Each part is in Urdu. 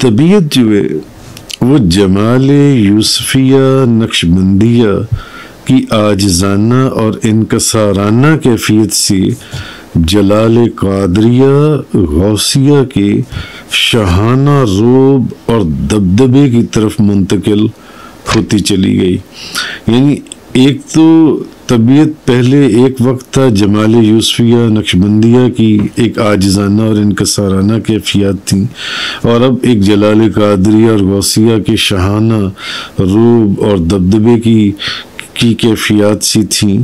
طبیعت جو ہے وہ جمال یوسفیہ نقشبندیہ کی عاجزانہ اور انکسارانہ کیفیت سے جلال قادریہ غوثیہ کے شاہانہ رعب اور دبدبے کی طرف منتقل ہوتی چلی گئی. یعنی ایک تو طبیعت پہلے ایک وقت تھا جمال یوسفیہ نقشبندیہ کی ایک عاجزانہ اور انکسارانہ کیفیات تھیں، اور اب ایک جلال قادریہ اور غوثیہ کے شاہانہ رعب اور دبدبے کی کیفیات سی تھیں.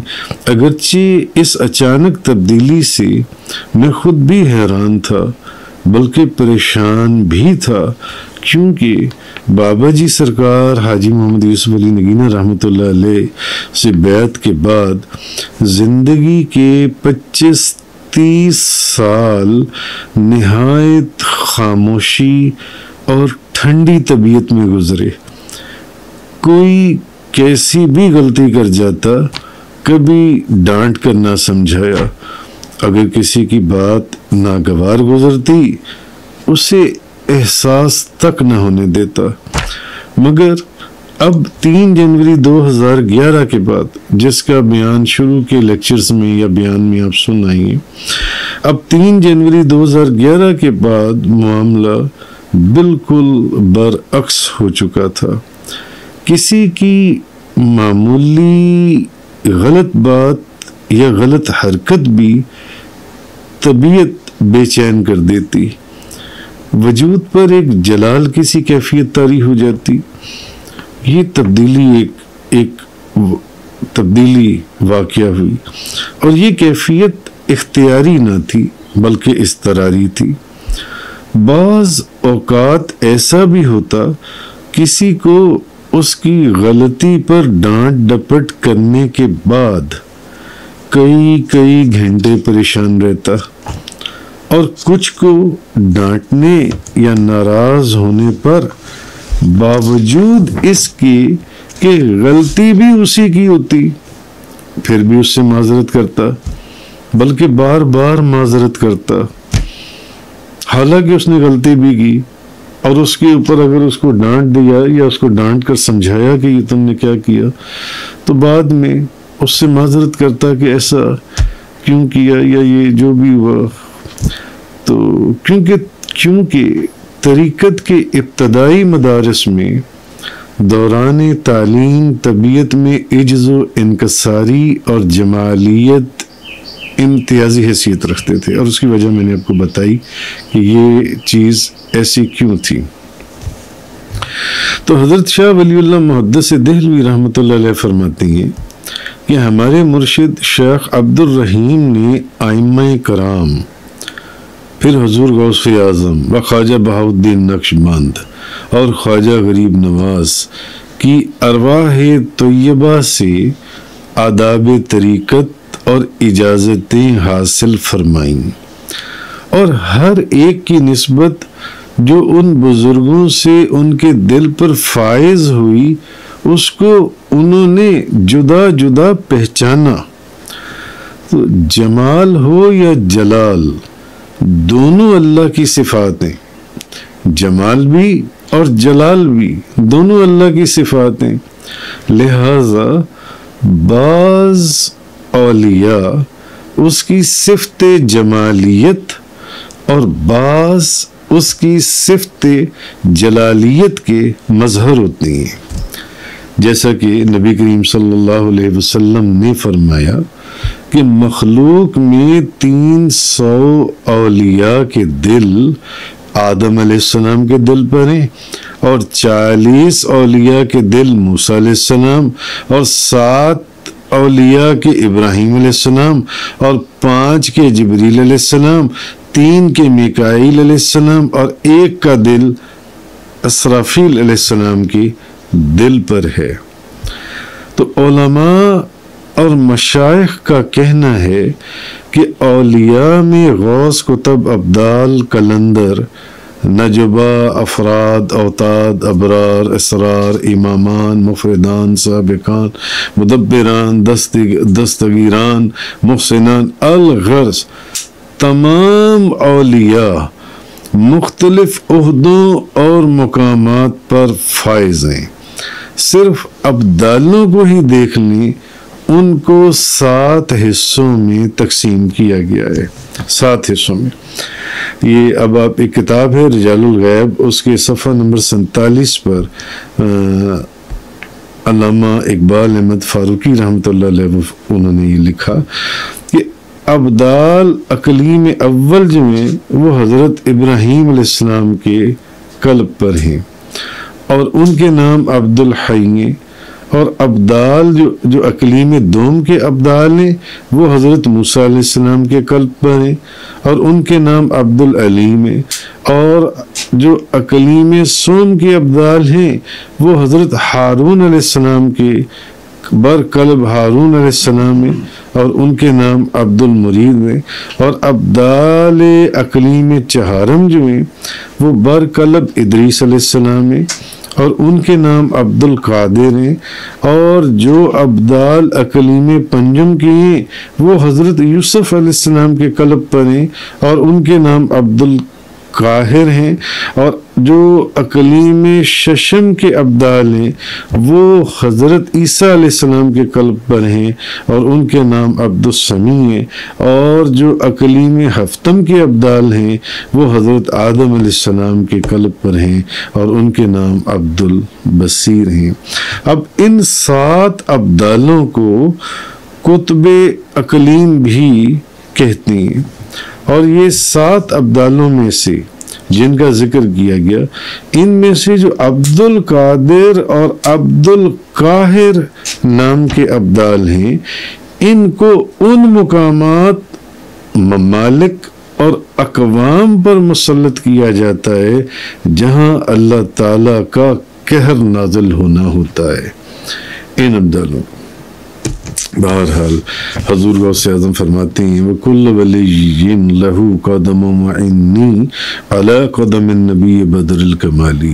اگرچہ اس اچانک تبدیلی سے میں خود بھی حیران تھا بلکہ پریشان بھی تھا، کیونکہ بابا جی سرکار حاجی محمد یوسف علی نگینہ رحمۃ اللہ علیہ سے بیعت کے بعد زندگی کے 25-30 سال نہایت خاموشی اور ٹھنڈی طبیعت میں گزرے. کوئی کیسی بھی غلطی کر جاتا کبھی ڈانٹ کر نہ سمجھایا، اگر کسی کی بات ناگوار گزرتی اسے احساس تک نہ ہونے دیتا. مگر اب 3 جنوری 2011 کے بعد، جس کا بیان شروع کے لیکچرز میں یا بیان میں آپ سن آئیں گے، اب 3 جنوری 2011 کے بعد معاملہ بالکل برعکس ہو چکا تھا. کسی کی معمولی غلط بات یا غلط حرکت بھی طبیعت بے چین کر دیتی، وجود پر ایک جلال کسی کیفیت طاری ہو جاتی. یہ ایک تبدیلی واقعہ ہوئی، اور یہ کیفیت اختیاری نہ تھی بلکہ اضطراری تھی. بعض اوقات ایسا بھی ہوتا کسی کو اس کی غلطی پر ڈانٹ ڈپٹ کرنے کے بعد کئی گھنٹے پریشان رہتا، اور کچھ کو ڈانٹنے یا ناراض ہونے پر باوجود اس کی کہ غلطی بھی اسی کی ہوتی پھر بھی اس سے معذرت کرتا، بلکہ بار بار معذرت کرتا، حالانکہ اس نے غلطی بھی کی. اور اس کے اوپر اگر اس کو ڈانٹ دیا یا اس کو ڈانٹ کر سمجھایا کہ یہ تم نے کیا کیا، تو بعد میں اس سے معذرت کرتا کہ ایسا کیوں کیا یا یہ جو بھی ہوا. تو کیونکہ طریقت کے ابتدائی مدارس میں دوران تعلیم طبیعت میں عجز و انکساری اور جمالیت امتیازی حیثیت رکھتے تھے، اور اس کی وجہ میں نے آپ کو بتائی کہ یہ چیز ایسی کیوں تھی. تو حضرت شاہ ولی اللہ محدث دہلوی رحمۃ اللہ علیہ فرماتی ہیں کہ ہمارے مرشد شیخ عبد الرحیم نے ائمہ کرام، پھر حضور غوث اعظم و خواجہ بہاؤالدین نقشبند اور خواجہ غریب نواز کی ارواح طیبہ سے آداب طریقت اور اجازتیں حاصل فرمائیں، اور ہر ایک کی نسبت جو ان بزرگوں سے ان کے دل پر فائز ہوئی اس کو انہوں نے جدا جدا پہچانا. تو جمال ہو یا جلال، دونوں اللہ کی صفات ہیں. جمال بھی اور جلال بھی دونوں اللہ کی صفات ہیں. لہذا بعض اولیاء اس کی صفت جمالیت اور بعض اس کی صفت جلالیت کے مظہر ہوتے ہیں. جیسا کہ نبی کریم صلی اللہ علیہ وسلم نے فرمایا کہ مخلوق میں 300 اولیاء کے دل آدم علیہ السلام کے دل پر ہیں، اور 40 اولیاء کے دل موسیٰ علیہ السلام، اور 7 اولیاء کے ابراہیم علیہ السلام، اور 5 کے جبریل علیہ السلام، 3 کے میکائیل علیہ السلام، اور 1 کا دل اسرافیل علیہ السلام کی دل پر ہے. تو علماء اور مشائخ کا کہنا ہے کہ اولیاء میں غوث، قطب، ابدال، کلندر، نجبہ، افراد، اوتاد، ابرار، اسرار، امامان، مفردان، سابقان، مدبران، دستگیران، محسنان، الغرض تمام اولیاء مختلف عہدوں اور مقامات پر فائز ہیں۔ صرف ابدالوں کو ہی دیکھ لیں، ان کو 7 حصوں میں تقسیم کیا گیا ہے، 7 حصوں میں۔ یہ اب آپ ایک کتاب ہے رجال الغیب، اس کے صفحہ نمبر 47 پر علامہ اقبال احمد فاروقی رحمۃ اللہ علیہ انہوں نے یہ لکھا کہ ابدال اقلیم اول جو ہیں وہ حضرت ابراہیم علیہ السلام کے قلب پر ہیں، اور ان کے نام عبد الحی ہیں، اور ابدال جو اقلیم دوم کے ابدال ہیں وہ حضرت موسیٰ علیہ السلام کے قلب پر ہیں، اور ان کے نام عبد العلیم ہیں، اور جو اقلیم سوم کے ابدال ہیں وہ حضرت ہارون علیہ السلام کے بر قلب ہارون علیہ السلام ہیں، اور ان کے نام عبد المرید ہیں، اور ابدال اقلیم چہارم جو ہیں وہ بر قلب ادریس علیہ السلام ہیں، اور ان کے نام عبد القادر ہیں، اور جو ابدال اقلیم پنجم کے ہیں وہ حضرت یوسف علیہ السلام کے قلب پر ہیں، اور ان کے نام عبد القاہر ہیں، اور جو اقلیم ششم کے ابدال ہیں وہ حضرت عیسیٰ علیہ السلام کے قلب پر ہیں، اور ان کے نام عبد السمیع ہیں، اور جو اقلیم ہفتم کے ابدال ہیں وہ حضرت آدم علیہ السلام کے قلب پر ہیں، اور ان کے نام عبد البصیر ہیں۔ اب ان 7 ابدالوں کو قطب اقلیم بھی کہتے ہیں، اور یہ 7 ابدالوں میں سے جن کا ذکر کیا گیا، ان میں سے جو عبد القادر اور عبد القاہر نام کے ابدال ہیں، ان کو ان مقامات، ممالک اور اقوام پر مسلط کیا جاتا ہے جہاں اللہ تعالیٰ کا قہر نازل ہونا ہوتا ہے۔ ان ابدالوں بہرحال حضور غوث اعظم فرماتے ہیں وَكُلُّ وَلِيٍّ لَهُ قَدَمٌ وَإِنِّي عَلَىٰ قَدَمِ النَّبِيِّ بَدْرِ الْكَمَالِ،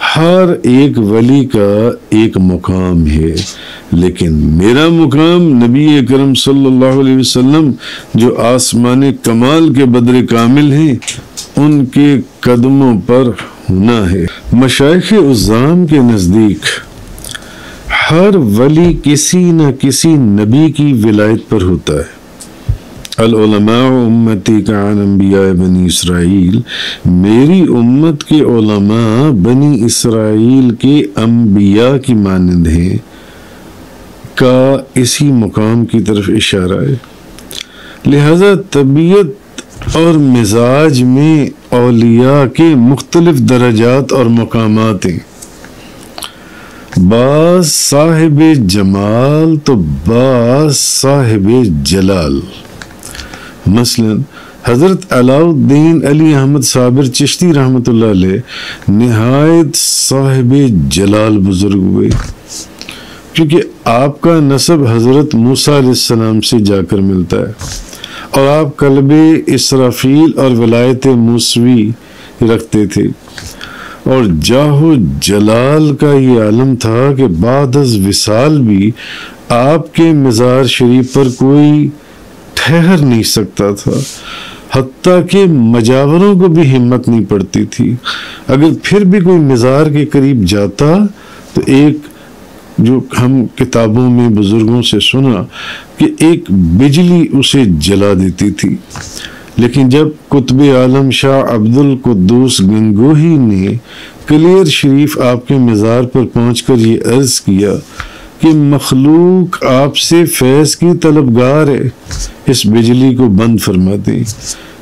ہر ایک ولی کا ایک مقام ہے، لیکن میرا مقام نبی اکرم صلی اللہ علیہ وسلم جو آسمان کمال کے بدر کامل ہیں ان کے قدموں پر ہونا ہے۔ مشائخ عظام کے نزدیک ہر ولی کسی نہ کسی نبی کی ولایت پر ہوتا ہے۔ العلماء امتی کعن انبیاء بنی اسرائیل، میری امت کے علماء بنی اسرائیل کے انبیاء کی مانند ہیں کا اسی مقام کی طرف اشارہ ہے۔ لہذا طبیعت اور مزاج میں اولیاء کے مختلف درجات اور مقامات ہیں، بعض صاحب جمال تو بعض صاحب جلال۔ مثلا حضرت علاء الدین علی احمد صابر چشتی رحمۃ اللہ علیہ نہایت صاحب جلال بزرگ ہوئے، کیونکہ آپ کا نسب حضرت موسیٰ علیہ السلام سے جا کر ملتا ہے، اور آپ قلب اسرافیل اور ولایت موسوی رکھتے تھے، اور جاہ و جلال کا یہ عالم تھا کہ بعد از وصال بھی آپ کے مزار شریف پر کوئی ٹھہر نہیں سکتا تھا، حتیٰ کہ مجاوروں کو بھی ہمت نہیں پڑتی تھی۔ اگر پھر بھی کوئی مزار کے قریب جاتا تو ایک جو ہم کتابوں میں بزرگوں سے سنا کہ ایک بجلی اسے جلا دیتی تھی، لیکن جب قطب عالم شاہ عبد القدوس گنگوہی نے کلیر شریف آپ کے مزار پر پہنچ کر یہ عرض کیا کہ مخلوق آپ سے فیض کی طلبگار ہے، اس بجلی کو بند فرما دیں،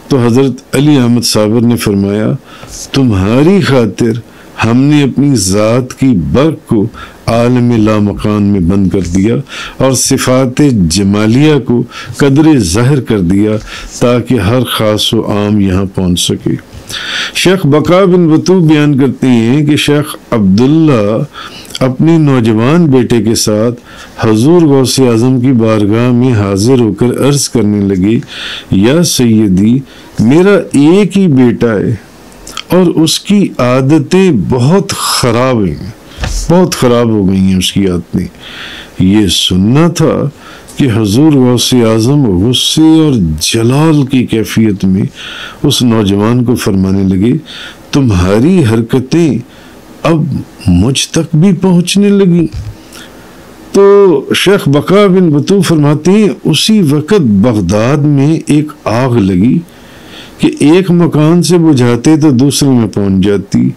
تو حضرت علی احمد صابر نے فرمایا تمہاری خاطر ہم نے اپنی ذات کی برق کو عالم لامکان میں بند کر دیا اور صفات جمالیہ کو قدر ظاہر کر دیا تاکہ ہر خاص و عام یہاں پہنچ سکے۔ شیخ بقا بن بطو بیان کرتے ہیں کہ شیخ عبداللہ اپنے نوجوان بیٹے کے ساتھ حضور غوث اعظم کی بارگاہ میں حاضر ہو کر عرض کرنے لگے یا سیدی، میرا ایک ہی بیٹا ہے اور اس کی عادتیں بہت خراب ہیں، بہت خراب ہو گئی ہیں اس کی عادتیں۔ یہ سننا تھا کہ حضور غوث اعظم غصے اور جلال کی کیفیت میں اس نوجوان کو فرمانے لگے، تمہاری حرکتیں اب مجھ تک بھی پہنچنے لگی۔ تو شیخ بقا بن بطو فرماتے ہیں اسی وقت بغداد میں ایک آگ لگی کہ ایک مکان سے بجھاتے تو دوسرے میں پہنچ جاتی۔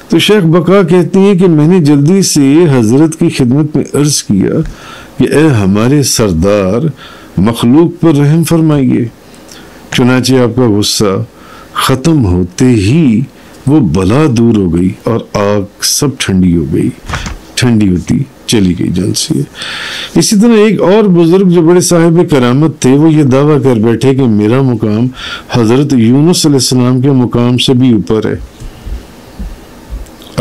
تو شیخ بقا کہتے ہیں کہ میں نے جلدی سے حضرت کی خدمت میں عرض کیا کہ اے ہمارے سردار، مخلوق پر رحم فرمائیے۔ چنانچہ آپ کا غصہ ختم ہوتے ہی وہ بلا دور ہو گئی اور آگ سب ٹھنڈی ہو گئی، ٹھنڈی ہوتی چلی گئی جلد سے۔ اسی طرح ایک اور بزرگ جو بڑے صاحب کرامت تھے، وہ یہ دعویٰ کر بیٹھے کہ میرا مقام حضرت یونس علیہ السلام کے مقام سے بھی اوپر ہے۔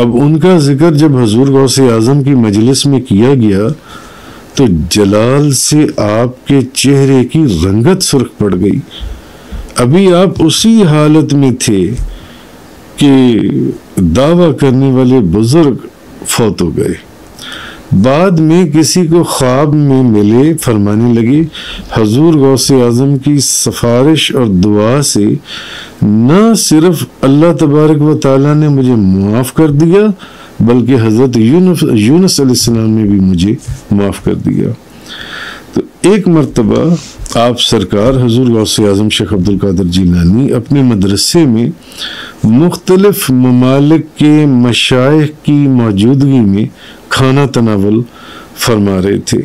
اب ان کا ذکر جب حضور غوث اعظم کی مجلس میں کیا گیا تو جلال سے آپ کے چہرے کی رنگت سرخ پڑ گئی۔ ابھی آپ اسی حالت میں تھے کہ دعویٰ کرنے والے بزرگ فوت ہو گئے۔ بعد میں کسی کو خواب میں ملے، فرمانے لگے حضور غوث اعظم کی سفارش اور دعا سے نہ صرف اللہ تبارک و تعالیٰ نے مجھے معاف کر دیا بلکہ حضرت یونس علیہ السلام نے بھی مجھے معاف کر دیا۔ تو ایک مرتبہ آپ سرکار حضور غوث اعظم شیخ عبد القادر جیلانی اپنے مدرسے میں مختلف ممالک کے مشائخ کی موجودگی میں کھانا تناول فرما رہے تھے۔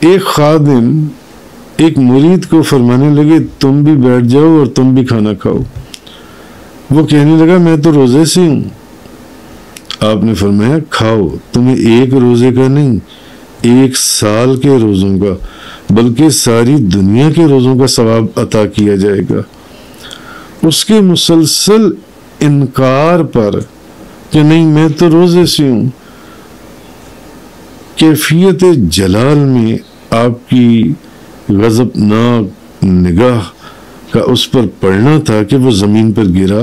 ایک خادم ایک مرید کو فرمانے لگے تم بھی بیٹھ جاؤ اور تم بھی کھانا کھاؤ۔ وہ کہنے لگا میں تو روزے سے ہوں۔ آپ نے فرمایا کھاؤ، تمہیں ایک روزے کا نہیں، 1 سال کے روزوں کا بلکہ ساری دنیا کے روزوں کا ثواب عطا کیا جائے گا۔ اس کے مسلسل انکار پر کہ نہیں میں تو روزے سے ہوں، کیفیت جلال میں آپ کی غضبناک نگاہ کا اس پر پڑنا تھا کہ وہ زمین پر گرا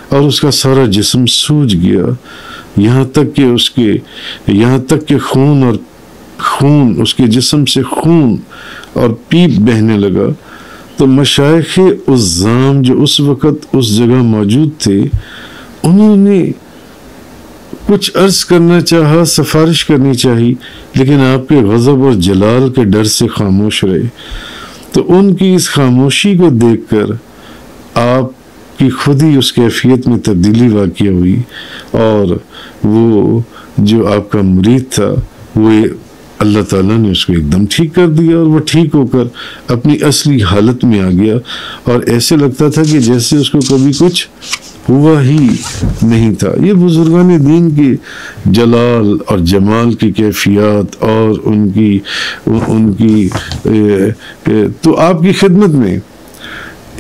اور اس کا سارا جسم سوج گیا، یہاں تک کہ خون اس کے جسم سے خون اور پیپ بہنے لگا۔ تو مشائخ عظام جو اس وقت اس جگہ موجود تھے انہوں نے کچھ عرض کرنا چاہا، سفارش کرنی چاہی، لیکن آپ کے غضب اور جلال کے ڈر سے خاموش رہے۔ تو ان کی اس خاموشی کو دیکھ کر آپ کی خود ہی اس کیفیت میں تبدیلی واقع ہوئی اور وہ جو آپ کا مرید تھا وہ اللہ تعالیٰ نے اس کو ایک دم ٹھیک کر دیا اور وہ ٹھیک ہو کر اپنی اصلی حالت میں آ گیا اور ایسے لگتا تھا کہ جیسے اس کو کبھی کچھ ہوا ہی نہیں تھا۔ یہ بزرگان دین کے جلال اور جمال کی کیفیات اور ان کی تو آپ کی خدمت میں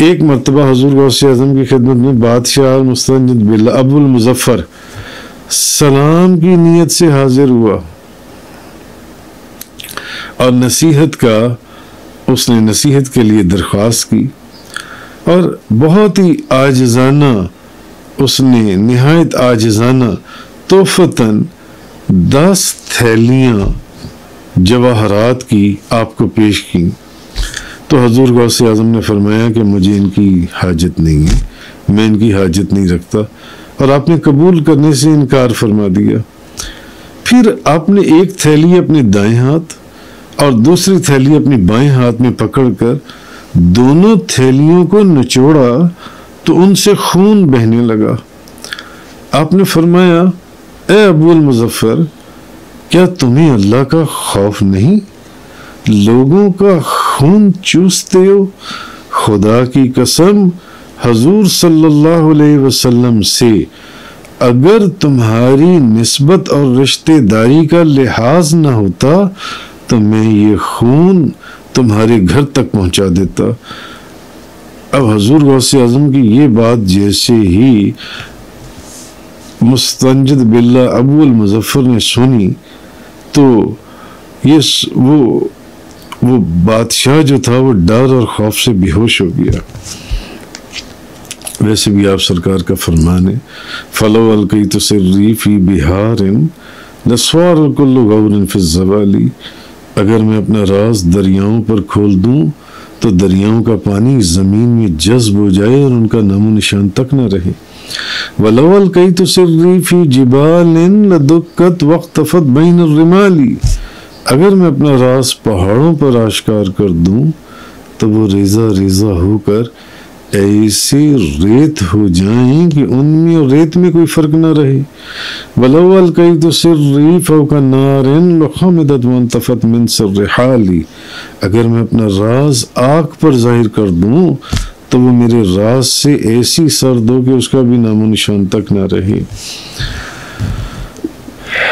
ایک مرتبہ حضور غوث اعظم کی خدمت میں بادشاہ مستنجد باللہ ابو المظفر سلام کی نیت سے حاضر ہوا اور نصیحت کے لیے درخواست کی اور بہت ہی عاجزانہ اس نے نہایت عاجزانہ تحفتاً 10 تھیلیاں جواہرات کی آپ کو پیش کی۔ تو حضور غوث اعظم نے فرمایا کہ مجھے ان کی حاجت نہیں ہے، میں ان کی حاجت نہیں رکھتا، اور آپ نے قبول کرنے سے انکار فرما دیا۔ پھر آپ نے ایک تھیلی اپنے دائیں ہاتھ اور دوسری تھیلی اپنے بائیں ہاتھ میں پکڑ کر دونوں تھیلیوں کو نچوڑا تو ان سے خون بہنے لگا۔ آپ نے فرمایا اے ابو المظفر، کیا تمہیں اللہ کا خوف نہیں؟ لوگوں کا خون چوستے ہو؟ خدا کی قسم حضور صلی اللہ علیہ وسلم سے اگر تمہاری نسبت اور رشتہ داری کا لحاظ نہ ہوتا تو میں یہ خون تمہارے گھر تک پہنچا دیتا۔ اب حضور غوث اعظم کی یہ بات جیسے ہی مستنجد باللہ ابو المظفر نے سنی تو وہ بادشاہ جو تھا وہ ڈر اور خوف سے بے ہوش ہو گیا۔ ویسے بھی آپ سرکار کا فرمان ہے فَلَوْ أَلْقَيْتُ سِرِّي فِي بِحَارٍ لَصَارَ الْكُلُّ غَوْرٍ فِي الزَّوَالِ اگر میں اپنا راز دریاؤں پر کھول دوں تو دریاؤں کا پانی زمین میں جذب ہو جائے اور ان کا نام و نشان تک نہ رہے۔ وَلَوْ أَلْقَيْتُ سِرِّي فِي جِبَالٍ لَدُكَّتْ وَاخْتَفَتْ بَيْنَ الرِّمَالِ، اگر میں اپنا راز پہاڑوں پر آشکار کر دوں تو وہ ریزہ ریزہ ہو کر ایسے ریت ہو جائیں کہ ان میں اور ریت میں کوئی فرق نہ رہے۔ وَلَوْ أَلْقَيْتُ سِرِّي فَوْقَ نَارٍ لَخَمِدَتْ وَانْتَفَتْ مِنْ سِرِّ حَالِي، اگر میں اپنا راز آگ پر ظاہر کر دوں تو وہ میرے راز سے ایسی سرد ہو کہ اس کا بھی نام و نشان تک نہ رہے۔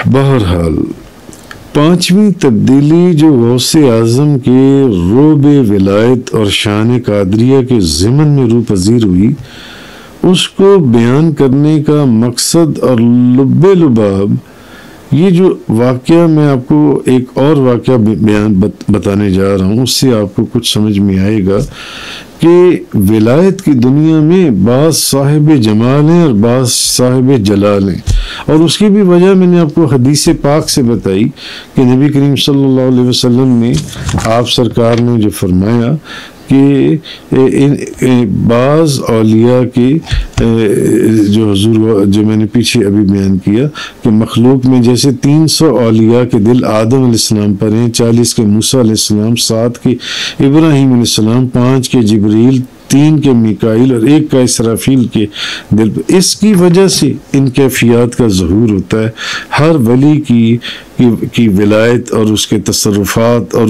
بہرحال پانچویں تبدیلی جو غوث اعظم کے روب ولایت اور شان قادریہ کے ضمن میں روح پذیر ہوئی، اس کو بیان کرنے کا مقصد اور لب لباب یہ جو واقعہ میں آپ کو ایک اور واقعہ بتانے جا رہا ہوں، اس سے آپ کو کچھ سمجھ میں آئے گا کہ ولایت کی دنیا میں بعض صاحب جمال ہیں اور بعض صاحب جلال ہیں، اور اس کی بھی وجہ میں نے آپ کو حدیث پاک سے بتائی کہ نبی کریم صلی اللہ علیہ وسلم نے آپ سرکار نے جو فرمایا کہ بعض اولیاء کے جو حضور جو میں نے پیچھے ابھی بیان کیا کہ مخلوق میں جیسے 300 اولیاء کے دل آدم علیہ السلام پر ہیں، 40 کے موسیٰ علیہ السلام، 7 کے ابراہیم علیہ السلام، 5 کے جبریل، 3 کے میکائیل اور 1 کا اسرافیل کے دل پر۔ اس کی وجہ سے ان کیفیات کا ظہور ہوتا ہے۔ ہر ولی کی ولایت اور اس کے تصرفات اور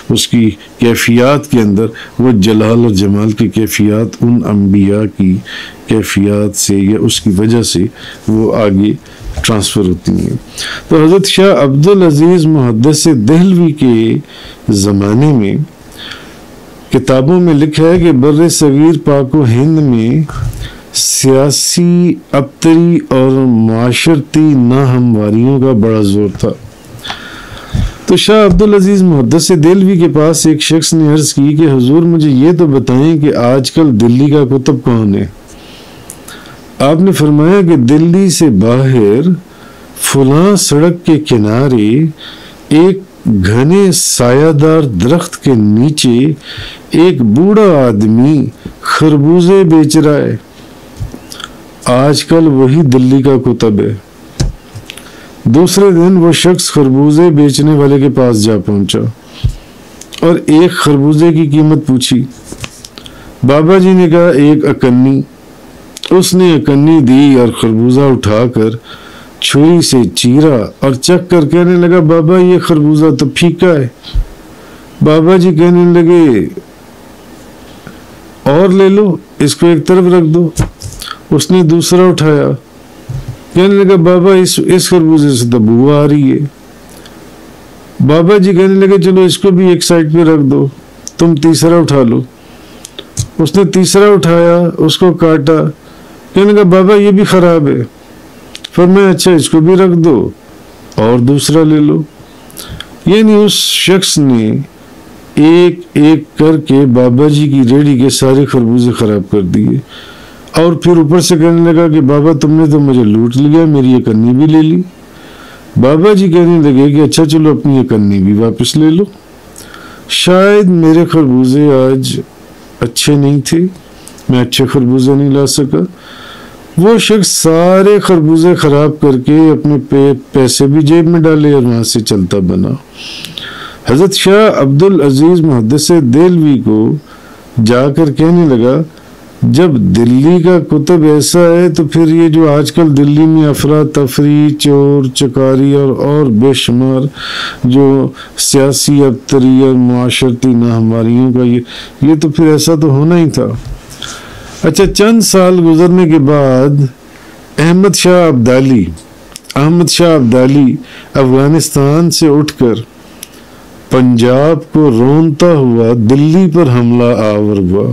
اس کی کیفیات کے اندر وہ جلال اور جمال کی کیفیات ان انبیاء کی کیفیات سے یا اس کی وجہ سے وہ آگے ٹرانسفر ہوتی ہیں۔ تو حضرت شاہ عبدالعزیز محدث دہلوی کے زمانے میں کتابوں میں لکھا ہے کہ بر صغیر پاک و ہند میں سیاسی، ابتری اور معاشرتی ناہمواریوں کا بڑا زور تھا۔ تو شاہ عبدالعزیز محدث دہلوی کے پاس ایک شخص نے عرض کی کہ حضور مجھے یہ تو بتائیں کہ آج کل دلی کا قطب کون ہے؟ آپ نے فرمایا کہ دلی سے باہر فلاں سڑک کے کنارے ایک گھنے سایہ دار درخت کے نیچے ایک بوڑھا آدمی خربوزے بیچ رہا ہے۔ آج کل وہی دلی کا قطب ہے۔ دوسرے دن وہ شخص خربوزے بیچنے والے کے پاس جا پہنچا اور ایک خربوزے کی قیمت پوچھی۔ بابا جی نے کہا 1 اکنی۔ اس نے اکنی دی اور خربوزہ اٹھا کر چھری سے چیرا اور چکھ کر کہنے لگا بابا یہ خربوزہ تو پھیکا ہے۔ بابا جی کہنے لگے اور لے لو، اس کو ایک طرف رکھ دو۔ اس نے دوسرا اٹھایا، کہنے لگا بابا اس خربوزے سے تو بو آ رہی ہے۔ بابا جی کہنے لگے چلو اس کو بھی ایک سائڈ پہ رکھ دو، تم تیسرا اٹھا لو۔ اس نے تیسرا اٹھایا، اس کو کاٹا، کہنے لگا بابا یہ بھی خراب ہے۔ فرمایا اچھا اس کو بھی رکھ دو اور دوسرا لے لو۔ یعنی اس شخص نے ایک ایک کر کے بابا جی کی ریڑھی کے سارے خربوزے خراب کر دیے، اور پھر اوپر سے کہنے لگا کہ بابا تم نے تو مجھے لوٹ لیا، میری یہ کنی بھی لے لی۔ بابا جی کہنے لگے کہ اچھا چلو اپنی یہ کنی بھی واپس لے لو، شاید میرے خربوزے آج اچھے نہیں تھے، میں اچھے خربوزے نہیں لا سکا۔ وہ شخص سارے خربوزے خراب کر کے اپنے پیسے بھی جیب میں ڈالے اور وہاں سے چلتا بنا۔ حضرت شاہ عبدالعزیز محدث دہلوی کو جا کر کہنے لگا جب دلی کا قطب ایسا ہے تو پھر یہ جو آج کل دلی میں افراتفری، چور چکاری اور بے شمار جو سیاسی ابتری اور معاشرتی ناہمواریوں کا یہ تو پھر ایسا تو ہونا ہی تھا۔ اچھا چند سال گزرنے کے بعد احمد شاہ ابدالی افغانستان سے اٹھ کر پنجاب کو رونتا ہوا دلی پر حملہ آور ہوا۔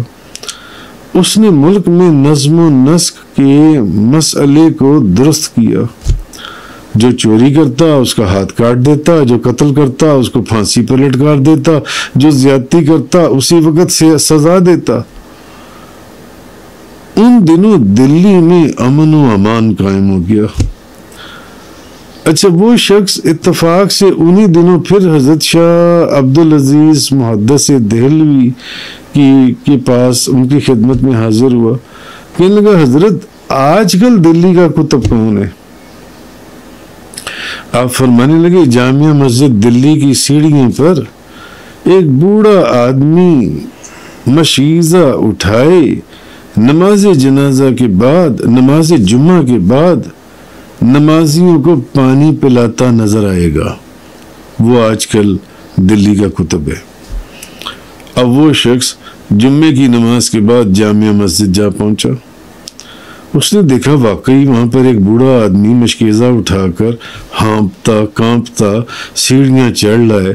اس نے ملک میں نظم و نسق کے مسئلے کو درست کیا، جو چوری کرتا اس کا ہاتھ کاٹ دیتا، جو قتل کرتا اس کو پھانسی پر لٹکا دیتا، جو زیادتی کرتا اسی وقت سے سزا دیتا۔ ان دنوں دلی میں امن و امان قائم ہو گیا۔ اچھا وہ شخص اتفاق سے انہی دنوں پھر حضرت شاہ عبدالعزیز محدث دہلوی کے پاس ان کی خدمت میں حاضر ہوا. کہنے لگا حضرت آج کل دلی کا کتب کون ہے؟ آپ فرمانے لگے جامعہ مسجد دلی کی سیڑھیوں پر ایک بوڑھا آدمی مشیزہ اٹھائے نماز جنازہ کے بعد، نماز جمعہ کے بعد نمازیوں کو پانی پلاتا نظر آئے گا. وہ آج کل دلی کا کتب ہے. اب وہ شخص جمعے کی نماز کے بعد جامعہ مسجد جا پہنچا. اس نے دیکھا واقعی وہاں پر ایک بوڑھا آدمی مشکیزہ اٹھا کر ہانپتا کانپتا سیڑھیاں چڑھ رہا ہے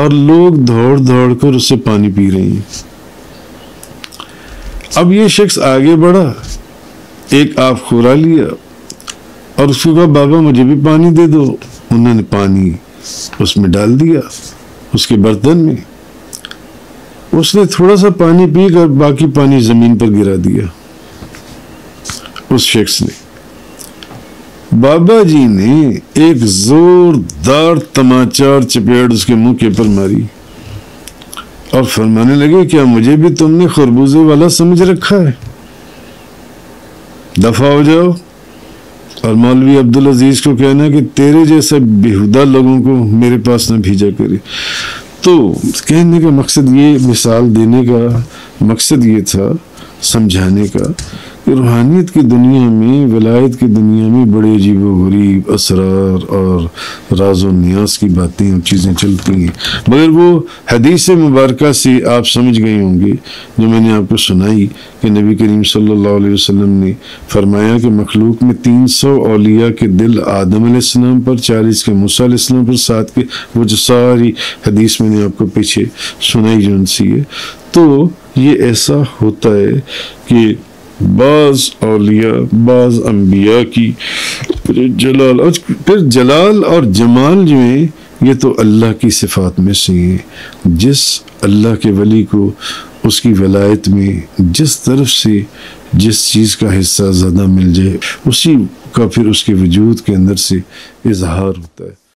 اور لوگ دوڑ دوڑ کر اس سے پانی پی رہے ہیں. اب یہ شخص آگے بڑھا، ایک آب خورا لیا اور اس کو کہا بابا مجھے بھی پانی دے دو. انہوں نے پانی اس میں ڈال دیا اس کے برتن میں. اس نے تھوڑا سا پانی پی کر باقی پانی زمین پر گرا دیا. اس شخص نے، بابا جی نے ایک زوردار تماچا اور چپیڑ اس کے منہ کے پر ماری اور فرمانے لگے کیا مجھے بھی تم نے خربوزے والا سمجھ رکھا ہے؟ دفع ہو جاؤ. اور مولوی عبدالعزیز کو کہنا کہ تیرے جیسے بےہودہ لوگوں کو میرے پاس نہ بھیجا کرے. تو کہنے کا مقصد یہ، مثال دینے کا مقصد یہ تھا، سمجھانے کا کہ روحانیت کی دنیا میں، ولایت کی دنیا میں بڑے عجیب و غریب اسرار اور راز و نیاز کی باتیں اور چیزیں چلتی ہیں. مگر وہ حدیث مبارکہ سے آپ سمجھ گئے ہوں گے جو میں نے آپ کو سنائی کہ نبی کریم صلی اللہ علیہ وسلم نے فرمایا کہ مخلوق میں 300 اولیاء کے دل آدم علیہ السلام پر، 40 کے موسیٰ علیہ السلام پر، 7 کے، وہ جو ساری حدیث میں نے آپ کو پیچھے سنائی جو ان سی ہے. تو یہ ایسا ہوتا ہے کہ بعض اولیاء، بعض انبیاء کی پھر جلال اور جمال جو ہیں یہ تو اللہ کی صفات میں سے ہیں. جس اللہ کے ولی کو اس کی ولایت میں جس طرف سے جس چیز کا حصہ زیادہ مل جائے اسی کا پھر اس کے وجود کے اندر سے اظہار ہوتا ہے.